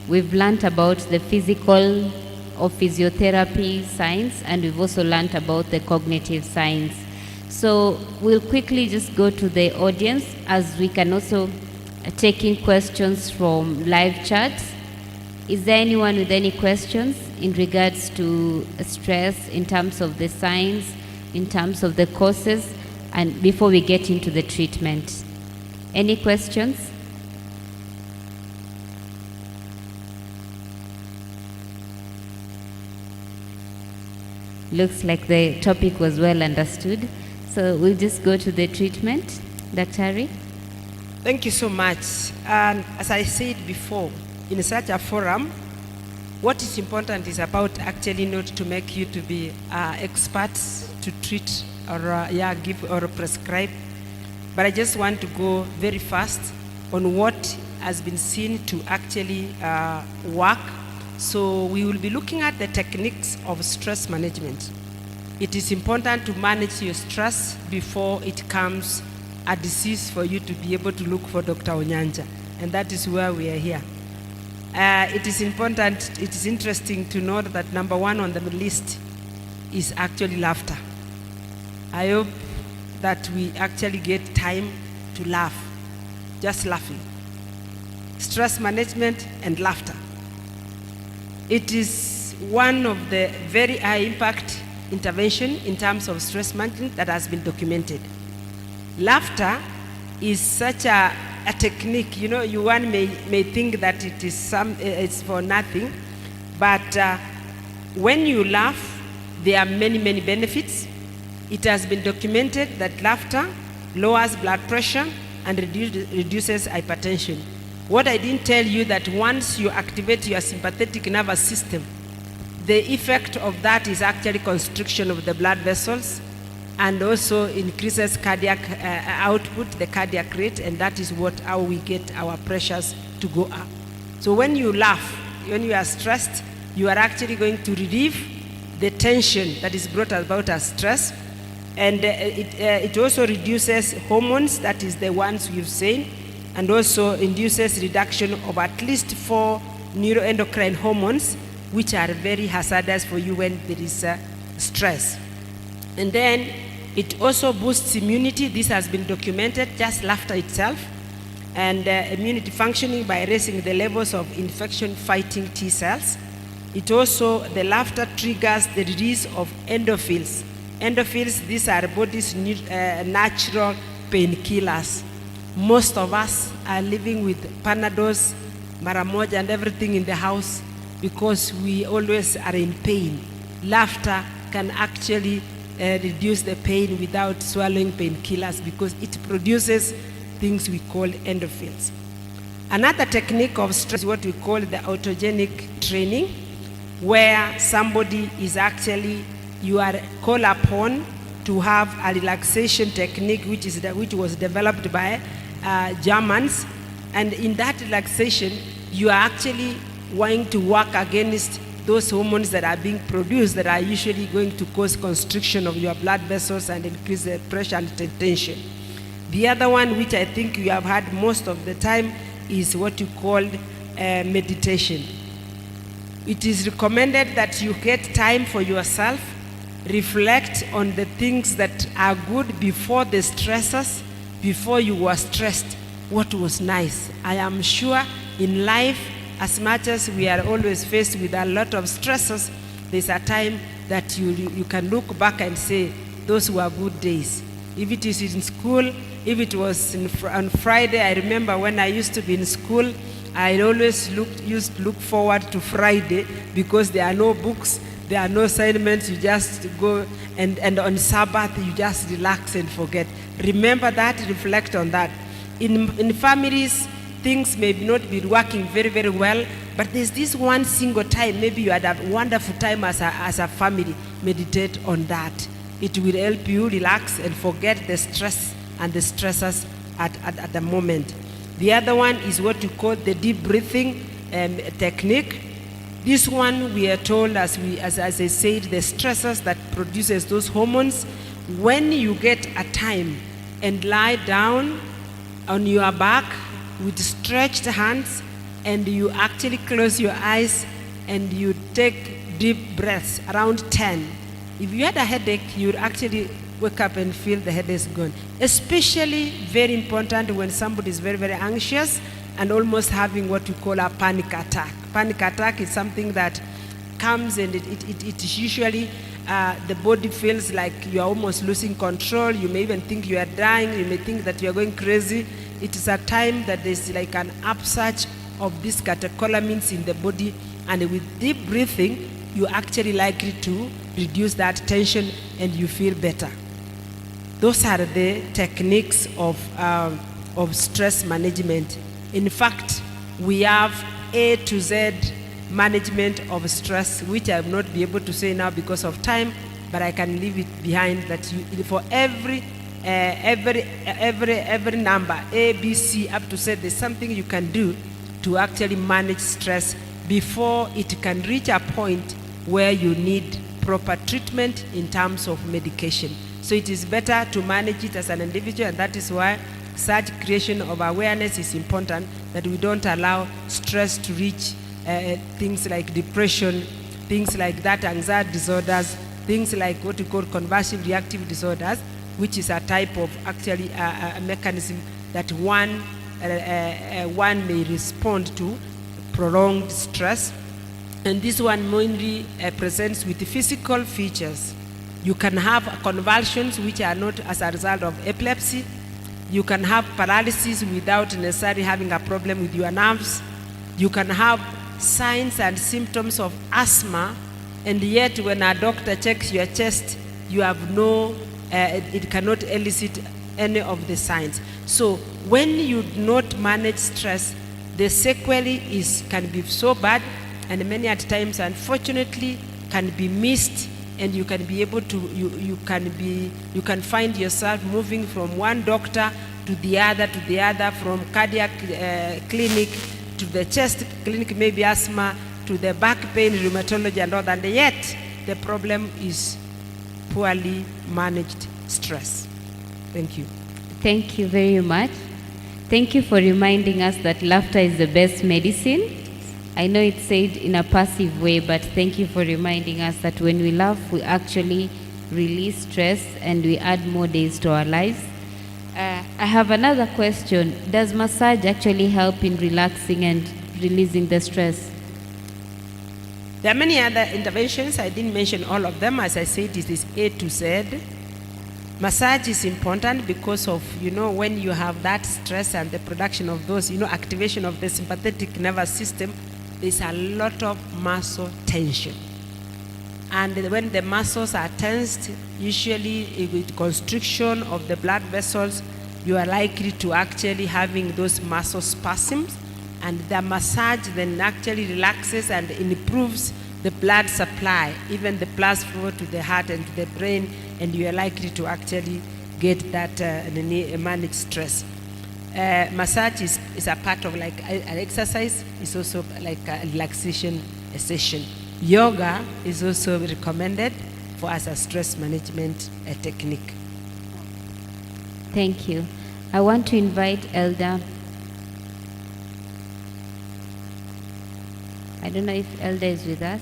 We've learned about the physical or physiotherapy science, and we've also learned about the cognitive science. So we'll quickly just go to the audience, as we can also take in questions from live chats. Is there anyone with any questions in regards to stress, in terms of the science, in terms of the causes, and before we get into the treatment? Any questions? Looks like the topic was well understood. So we'll just go to the treatment. Dr. Thank you so much. And as I said before, in such a forum, what is important is about actually not to make you to be experts to treat or give or prescribe. But I just want to go very fast on what has been seen to actually work. So we will be looking at the techniques of stress management. It is important to manage your stress before it comes a disease for you to be able to look for Dr. Onyanja. And that is where we are here. It is important, it is interesting to note that number one on the list is actually laughter. I hope that we actually get time to laugh, just laughing. Stress management and laughter. It is one of the very high impact intervention in terms of stress management that has been documented. Laughter is such a technique. You know, one may think that it is it's for nothing, but when you laugh, there are many benefits. It has been documented that laughter lowers blood pressure and reduces hypertension. What I didn't tell you, that once you activate your sympathetic nervous system, the effect of that is actually constriction of the blood vessels, and also increases cardiac output, the cardiac rate, and that is how we get our pressures to go up. So when you laugh, when you are stressed, you are actually going to relieve the tension that is brought about as stress, and it also reduces hormones, that is the ones we've seen, and also induces reduction of at least 4 neuroendocrine hormones, which are very hazardous for you when there is stress. And then it also boosts immunity. This has been documented, just laughter itself, and immunity functioning by raising the levels of infection-fighting T cells. It also, the laughter triggers the release of endorphins. Endorphins, these are body's natural painkillers. Most of us are living with Panadols, Maramoja, and everything in the house because we always are in pain. Laughter can actually reduce the pain without swallowing painkillers because it produces things we call endorphins. Another technique of stress is what we call the autogenic training, where somebody is actually, you are called upon to have a relaxation technique which was developed by Germans, and in that relaxation you are actually wanting to work against those hormones that are being produced that are usually going to cause constriction of your blood vessels and increase the pressure and tension. The other one, which I think you have had most of the time, is what you call meditation. It is recommended that you get time for yourself, reflect on the things that are good before the stressors, before you were stressed, what was nice. I am sure in life, as much as we are always faced with a lot of stresses, there's a time that you can look back and say, those were good days. If it is in school, if it was on Friday, I remember when I used to be in school, I always used to look forward to Friday because there are no books, there are no assignments, you just go, and on Sabbath, you just relax and forget. Remember that, reflect on that. In families, things may not be working very well, but there's this one single time, maybe you had a wonderful time as a family. Meditate on that. It will help you relax and forget the stress and the stressors at the moment. The other one is what you call the deep breathing technique. This one, we are told, as I said, the stressors that produces those hormones, when you get a time and lie down on your back with stretched hands, and you actually close your eyes and you take deep breaths, around 10. If you had a headache, you would actually wake up and feel the headache is gone. Especially very important when somebody is very anxious and almost having what we call a panic attack. Panic attack is something that comes, and it usually, the body feels like you are almost losing control. You may even think you are dying. You may think that you are going crazy. It is a time that there's like an upsurge of these catecholamines in the body, and with deep breathing, you're actually likely to reduce that tension and you feel better. Those are the techniques of stress management. In fact, we have A to Z management of stress, which I will not be able to say now because of time, but I can leave it behind. That for every number, A, B, C, up to Z, there's something you can do to actually manage stress before it can reach a point where you need proper treatment in terms of medication. So it is better to manage it as an individual, and that is why such creation of awareness is important, that we don't allow stress to reach things like depression, things like that, anxiety disorders, things like what we call convulsive reactive disorders, which is a type of actually a mechanism that one may respond to prolonged stress. And this one mainly presents with physical features. You can have convulsions which are not as a result of epilepsy. You can have paralysis without necessarily having a problem with your nerves. You can have signs and symptoms of asthma, and yet when a doctor checks your chest, you have it cannot elicit any of the signs. So when you do not manage stress, the sequelae can be so bad, and many at times, unfortunately, can be missed, and you can be able to, you can find yourself moving from one doctor to the other, from cardiac clinic to the chest clinic, maybe asthma, to the back pain, rheumatology, and all that. And yet, the problem is poorly managed stress. Thank you. Thank you very much. Thank you for reminding us that laughter is the best medicine. I know it's said in a passive way, but thank you for reminding us that when we laugh, we actually release stress and we add more days to our lives. I have another question. Does massage actually help in relaxing and releasing the stress? There are many other interventions. I didn't mention all of them. As I said, it is A to Z. Massage is important because of, when you have that stress and the production of those, activation of the sympathetic nervous system, there's a lot of muscle tension. And when the muscles are tensed, usually with constriction of the blood vessels, you are likely to actually having those muscle spasms. And the massage then actually relaxes and improves the blood supply, even the blood flow to the heart and to the brain, and you are likely to actually get that managed stress. Massage is a part of like an exercise. It's also like a relaxation session. Yoga is also recommended for as a stress management technique. Thank you. I want to invite Elder. I don't know if Elder is with us.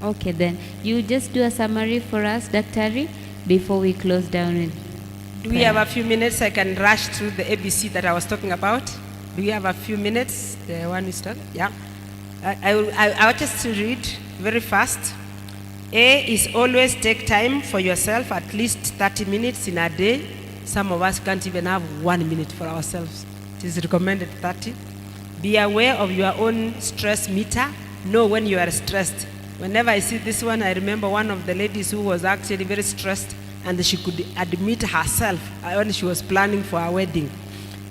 Okay, then you just do a summary for us, Dr. before we close down with Do we have a few minutes? I can rush through the ABC that I was talking about. Do we have a few minutes? The one is done? Yeah. I'll just read very fast. A is always take time for yourself, at least 30 minutes in a day. Some of us can't even have 1 minute for ourselves. It is recommended 30. Be aware of your own stress meter. Know when you are stressed. Whenever I see this one, I remember one of the ladies who was actually very stressed, and she could admit herself when she was planning for a wedding.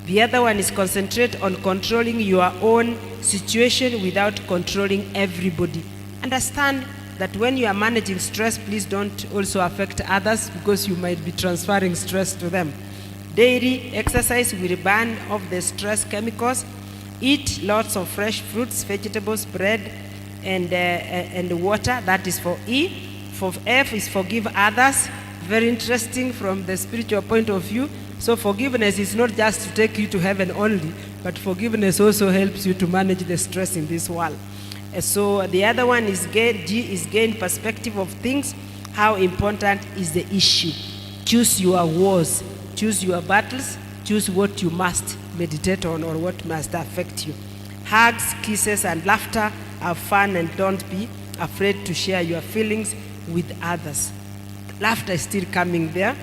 The other one is concentrate on controlling your own situation without controlling everybody. Understand that when you are managing stress, please don't also affect others, because you might be transferring stress to them. Daily exercise will burn off the stress chemicals. Eat lots of fresh fruits, vegetables, bread, and water. That is for E. For F is forgive others. Very interesting from the spiritual point of view. So forgiveness is not just to take you to heaven only, but forgiveness also helps you to manage the stress in this world. So the other one is G is gain perspective of things. How important is the issue? Choose your wars, choose your battles, choose what you must meditate on or what must affect you. Hugs, kisses, and laughter. Have fun and don't be afraid to share your feelings with others. Laughter is still coming there.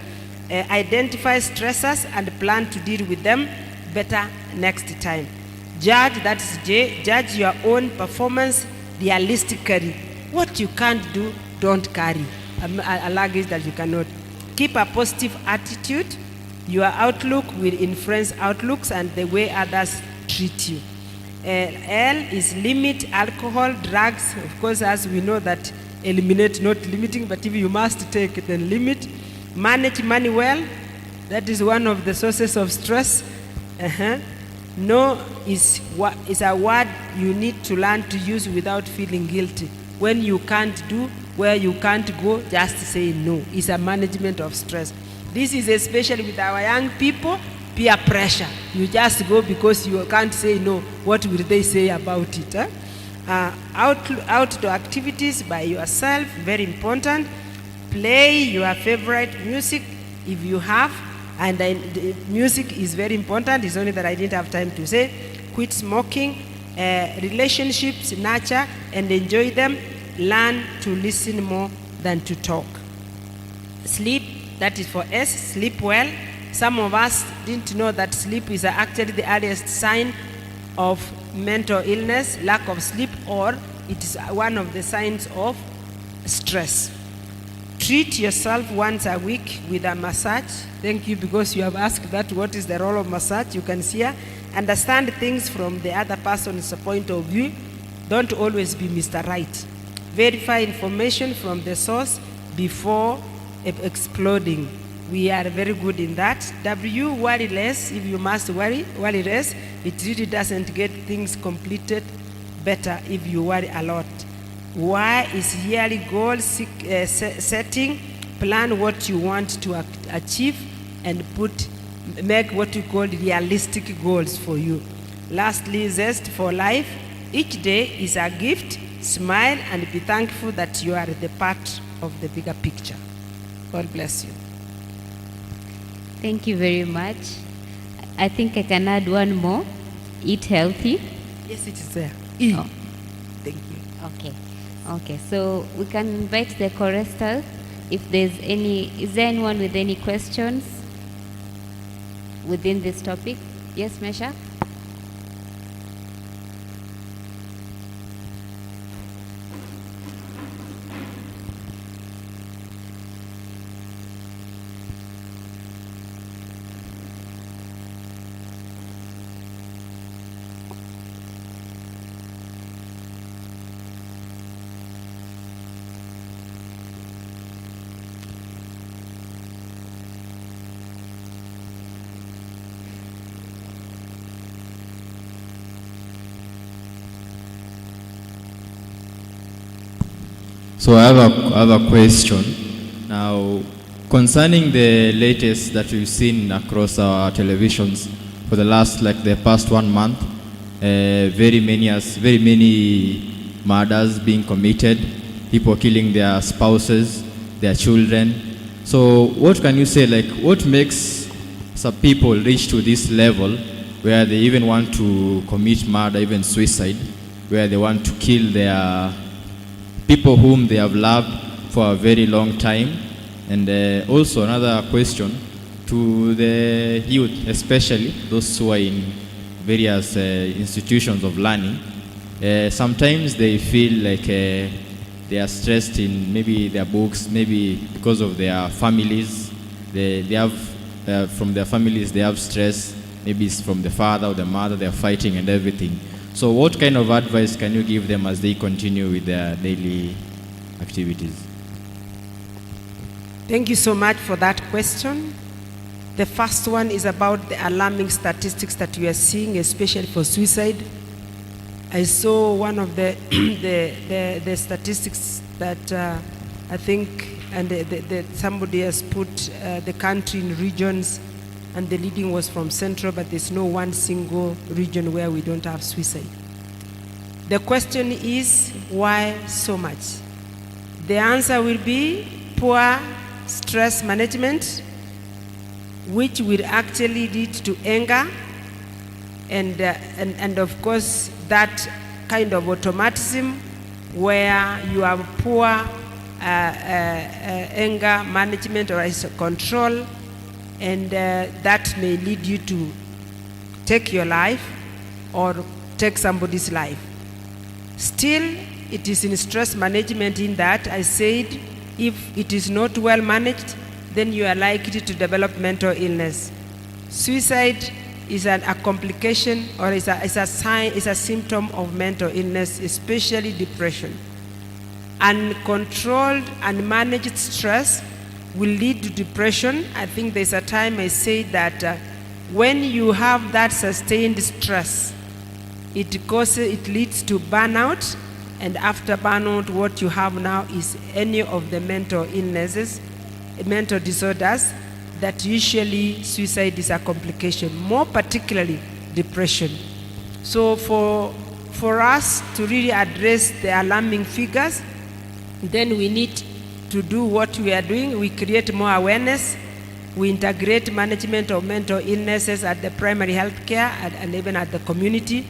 Identify stressors and plan to deal with them better next time. Judge, that's J, judge your own performance realistically. What you can't do, don't carry. A luggage that you cannot. Keep a positive attitude. Your outlook will influence outlooks and the way others treat you. L is limit alcohol, drugs. Of course, as we know that eliminate, not limiting, but if you must take it, then limit. Manage money well. That is one of the sources of stress. No is a word you need to learn to use without feeling guilty. When you can't do, where you can't go, just say no. It's a management of stress. This is especially with our young people, peer pressure. You just go because you can't say no. What will they say about it? Outdoor activities by yourself, very important. Play your favorite music if you have, and the music is very important. It's only that I didn't have time to say. Quit smoking relationships, nurture and enjoy them. Learn to listen more than to talk. Sleep, that is for S, sleep well. Some of us didn't know that sleep is actually the earliest sign of mental illness, lack of sleep, or it is one of the signs of stress. Treat yourself once a week with a massage. Thank you, because you have asked that what is the role of massage. You can see here. Understand things from the other person's point of view. Don't always be Mr. Right. Verify information from the source before exploding. We are very good in that. W, worry less. If you must worry less. It really doesn't get things completed better if you worry a lot. Y is yearly goal setting. Plan what you want to achieve and make what you call realistic goals for you. Lastly, zest for life. Each day is a gift. Smile and be thankful that you are the part of the bigger picture. God bless you. Thank you very much. I think I can add one more. Eat healthy. Yes, it is there. E. Oh. Thank you. Okay, so we can invite the choristers. If there's is there anyone with any questions within this topic? Yes, Mesha? So I have a question now concerning the latest that we've seen across our televisions for the past 1 month. Very many murders being committed, people killing their spouses, their children. So what can you say, what makes some people reach to this level where they even want to commit murder, even suicide, where they want to kill their people whom they have loved for a very long time? And also another question to the youth, especially those who are in various institutions of learning. Sometimes they feel like they are stressed in maybe their books, maybe because of their families. They have from their families they have stress. Maybe it's from the father or the mother. They are fighting and everything. So what kind of advice can you give them as they continue with their daily activities? Thank you so much for that question. The first one is about the alarming statistics that we are seeing, especially for suicide. I saw one of the the statistics that I think, and somebody has put the country in regions, and the leading was from Central, but there's no one single region where we don't have suicide. The question is, why so much? The answer will be poor stress management, which will actually lead to anger, and of course that kind of automatism where you have poor anger management or control, and that may lead you to take your life or take somebody's life. Still, it is in stress management in that I said if it is not well managed, then you are likely to develop mental illness. Suicide is a complication, or is a sign, is a symptom of mental illness, especially depression. Uncontrolled and managed stress will lead to depression. I think there's a time I say that when you have that sustained stress, it leads to burnout, and after burnout, what you have now is any of the mental illnesses, mental disorders, that usually suicide is a complication, more particularly depression. So for us to really address the alarming figures, then we need to do what we are doing. We create more awareness. We integrate management of mental illnesses at the primary health care and even at the community.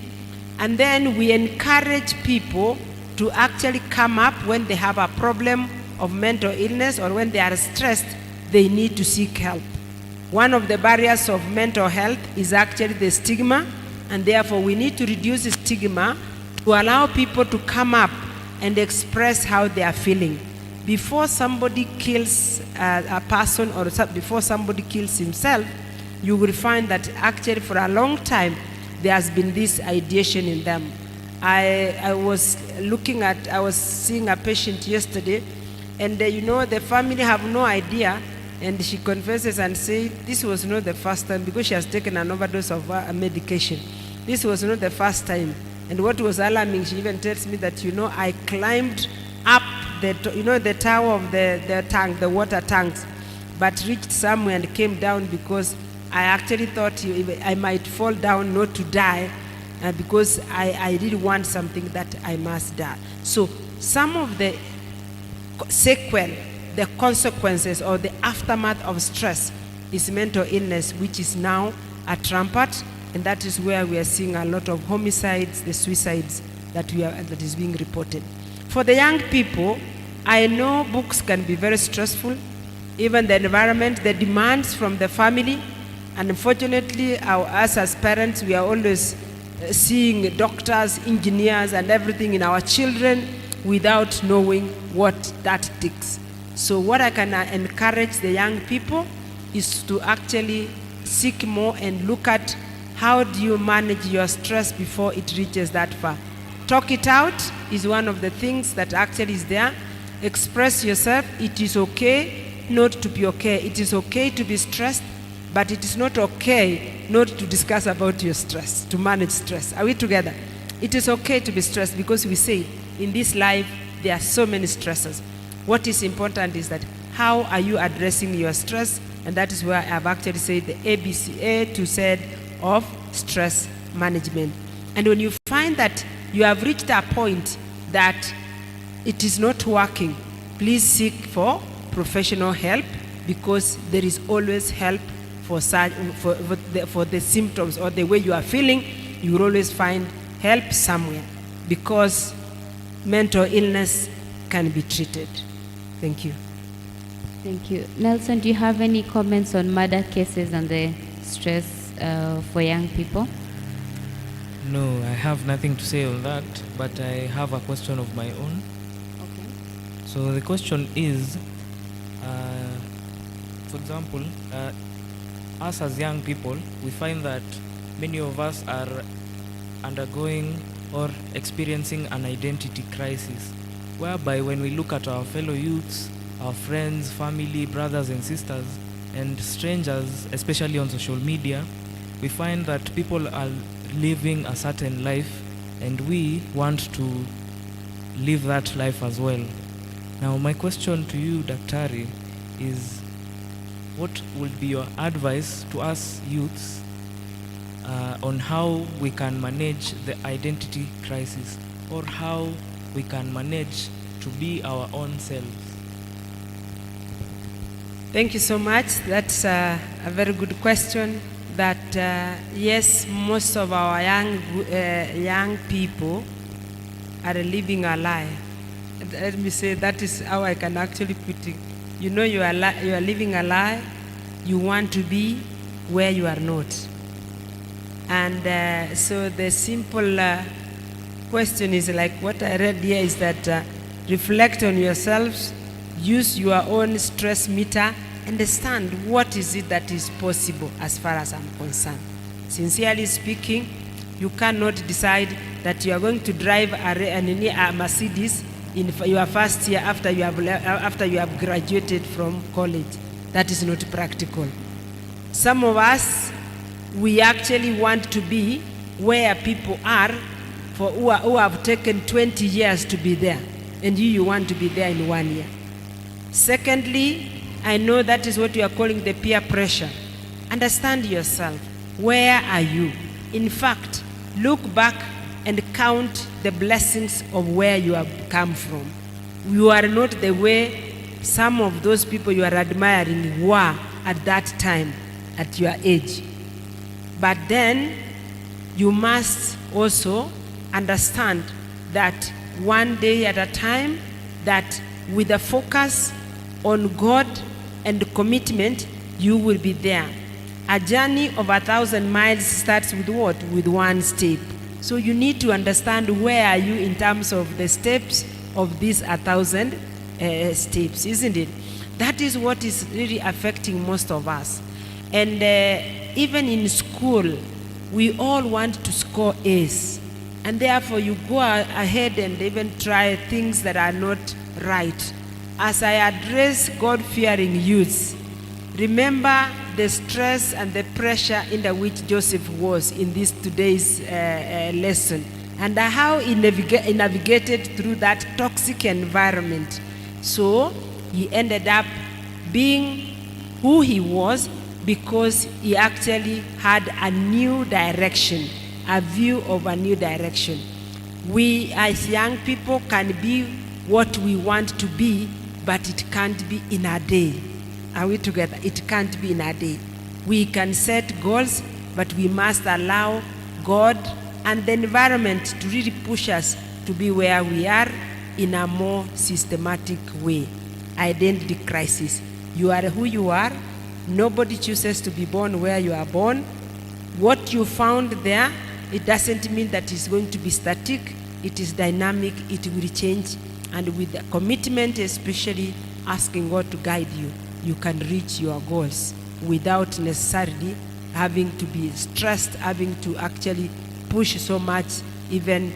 And then we encourage people to actually come up when they have a problem of mental illness or when they are stressed, they need to seek help. One of the barriers of mental health is actually the stigma, and therefore we need to reduce the stigma to allow people to come up and express how they are feeling. Before somebody kills a person or before somebody kills himself, you will find that actually for a long time there has been this ideation in them. I was seeing a patient yesterday, and the family have no idea, and she confesses and says this was not the first time, because she has taken an overdose of medication. This was not the first time. And what was alarming, she even tells me that, I climbed up the tower of the tank, the water tanks, but reached somewhere and came down because I actually thought I might fall down not to die, because I really want something that I must die. So some of the sequel, the consequences or the aftermath of stress is mental illness, which is now at rampant, and that is where we are seeing a lot of homicides, the suicides that is being reported. For the young people, I know books can be very stressful, even the environment, the demands from the family. And unfortunately, us as parents, we are always seeing doctors, engineers, and everything in our children without knowing what that takes. So what I can encourage the young people is to actually seek more and look at how do you manage your stress before it reaches that far. Talk it out is one of the things that actually is there. Express yourself. It is okay not to be okay. It is okay to be stressed, but it is not okay not to discuss about your stress, to manage stress. Are we together? It is okay to be stressed, because we say in this life there are so many stresses. What is important is that how are you addressing your stress, and that is where I have actually said the ABCA to Z of stress management. And when you find that you have reached a point that it is not working, please seek for professional help, because there is always help for the symptoms or the way you are feeling. You will always find help somewhere, because mental illness can be treated. Thank you. Thank you. Nelson, do you have any comments on murder cases and the stress for young people? No, I have nothing to say on that, but I have a question of my own. Okay. So the question is, for example, us as young people, we find that many of us are undergoing or experiencing an identity crisis, whereby when we look at our fellow youths, our friends, family, brothers and sisters, and strangers, especially on social media, we find that people are living a certain life, and we want to live that life as well. Now, my question to you, Daktari, is what would be your advice to us youths on how we can manage the identity crisis, or how we can manage to be our own selves? Thank you so much. That's a very good question. That yes, most of our young people are living a lie. Let me say that is how I can actually put it. You know you are living a lie. You want to be where you are not. And so the simple question is like what I read here is that reflect on yourselves, use your own stress meter, understand what is it that is possible as far as I'm concerned. Sincerely speaking, you cannot decide that you are going to drive a Mercedes in your first year after you have graduated from college. That is not practical. Some of us, we actually want to be where people are who have taken 20 years to be there, and you want to be there in 1 year. Secondly, I know that is what you are calling the peer pressure. Understand yourself. Where are you? In fact, look back and count the blessings of where you have come from. You are not the way some of those people you are admiring were at that time, at your age. But then you must also understand that one day at a time, that with a focus on God and commitment, you will be there. A journey of 1,000 miles starts with what? With one step. So you need to understand where are you in terms of the steps of these 1,000 steps, isn't it? That is what is really affecting most of us. And even in school, we all want to score A's. And therefore you go ahead and even try things that are not right. As I address God-fearing youths, remember the stress and the pressure in which Joseph was in this today's lesson, and how he navigated through that toxic environment. So he ended up being who he was because he actually had a new direction, a view of a new direction. We as young people can be what we want to be, but it can't be in a day. Are we together? It can't be in a day. We can set goals, but we must allow God and the environment to really push us to be where we are in a more systematic way. Identity crisis. You are who you are. Nobody chooses to be born where you are born. What you found there, it doesn't mean that it's going to be static. It is dynamic. It will change. And with the commitment, especially asking God to guide you, you can reach your goals without necessarily having to be stressed, having to actually push so much, even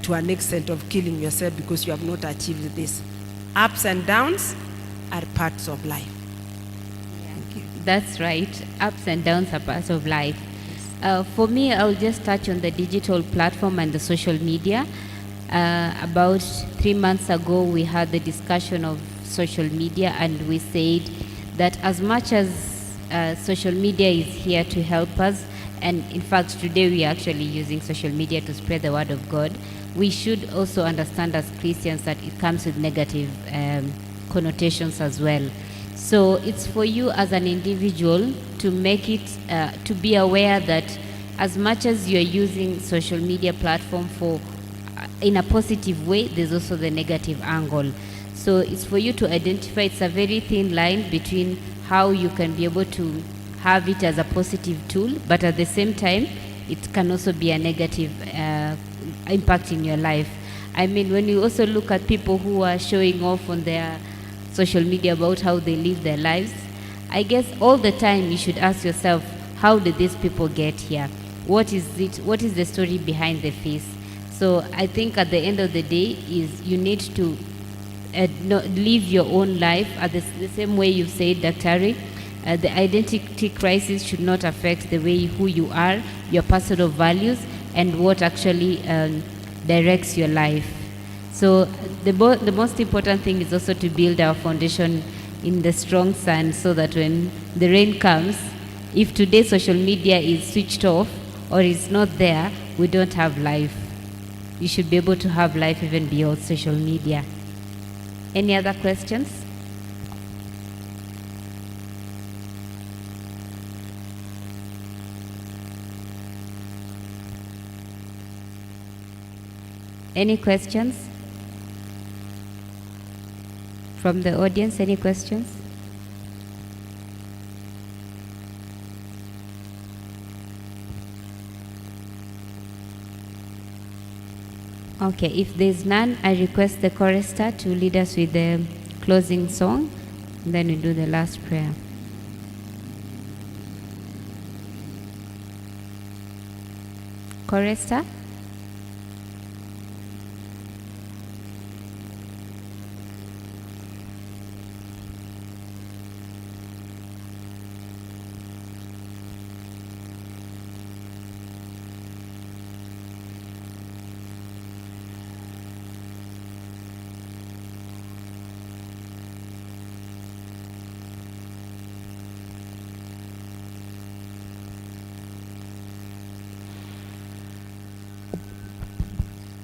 to an extent of killing yourself because you have not achieved this. Ups and downs are parts of life. Thank you. That's right. Ups and downs are parts of life. For me, I'll just touch on the digital platform and the social media. About 3 months ago, we had the discussion of social media, and we said that as much as social media is here to help us, and in fact today we are actually using social media to spread the word of God, we should also understand as Christians that it comes with negative connotations as well. So it's for you as an individual to make it, to be aware that as much as you're using social media platform for in a positive way, there's also the negative angle. So it's for you to identify. It's a very thin line between how you can be able to have it as a positive tool, but at the same time, it can also be a negative impact in your life. I mean, when you also look at people who are showing off on their social media about how they live their lives, I guess all the time you should ask yourself, how did these people get here? What is it? What is the story behind the face? So I think at the end of the day is you need to live your own life the same way you said, Dr. Ari. The identity crisis should not affect the way who you are, your personal values, and what actually directs your life. So the most important thing is also to build our foundation in the strong sand, so that when the rain comes, if today social media is switched off or is not there, we don't have life. You should be able to have life even beyond social media. Any other questions? Any questions? From the audience, any questions? Okay, if there's none, I request the chorister to lead us with the closing song, and then we do the last prayer. Chorister?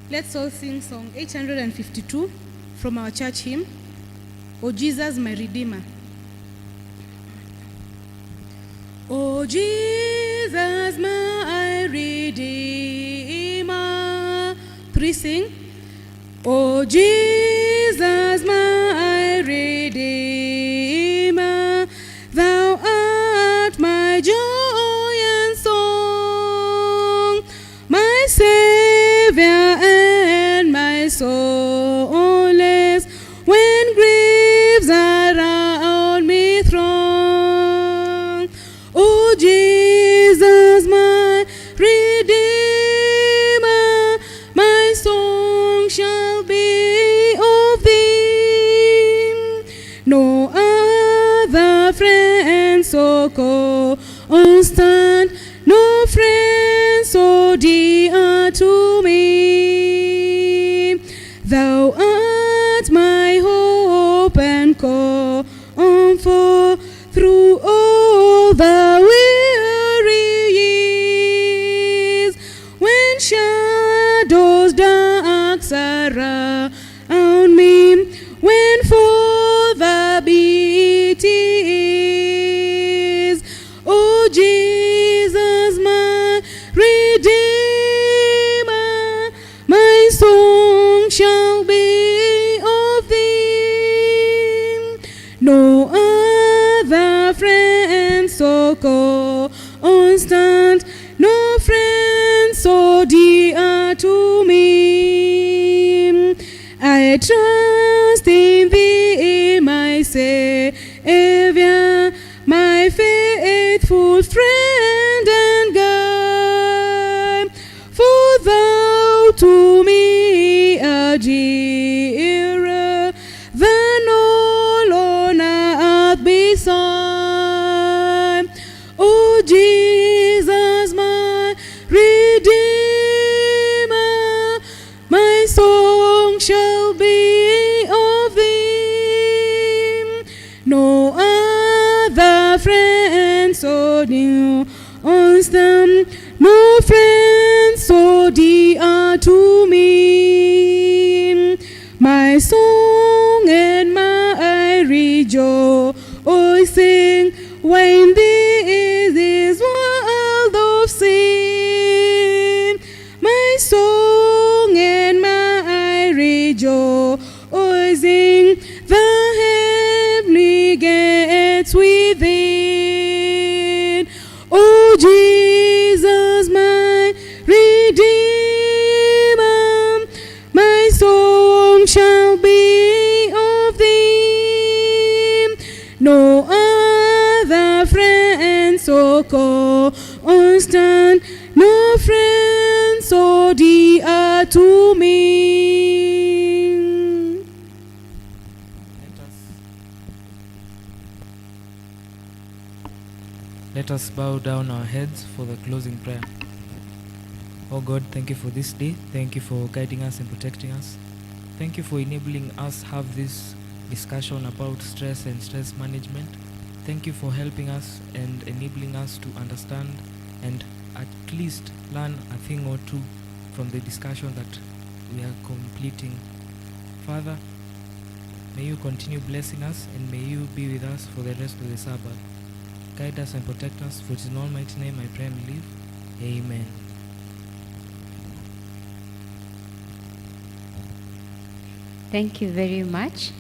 Let's all sing song 852 from our church hymn, O Jesus, my Redeemer. O Jesus, my Redeemer, 3 sing. O Jesus, my Redeemer, thou art my joy and song, my Savior and my solace, when griefs around me throng. O Jesus, my Redeemer, my song shall be of thee. No other friend so constant, no friend so dear to me. Thou art my hope and comfort through all the weary years, when shadows dark surround me, when for the beatty is. O Jesus, my Redeemer, my song shall be of thee. No other friend so constant, no friend so dear to me. I trust in thee, my Savior, my faithful friend and guide. For thou to me art dearer than all on earth beside. O Jesus, my Redeemer, my song shall be of thee. No other friend so new constant, no friend so dear to me. My song and my rejoicing when this is world of sin. My song and my rejoicing, the heavenly gates within. O Jesus, my Redeemer, my song shall be of thee. No other friend so constant, no friend so dear to me. Let us bow down our heads for the closing prayer. Oh God, thank you for this day. Thank you for guiding us and protecting us. Thank you for enabling us have this discussion about stress and stress management. Thank you for helping us and enabling us to understand and at least learn a thing or two from the discussion that we are completing. Father, may you continue blessing us and may you be with us for the rest of the Sabbath. Guide us and protect us, for it is in Almighty name I pray and believe. Amen. Thank you very much.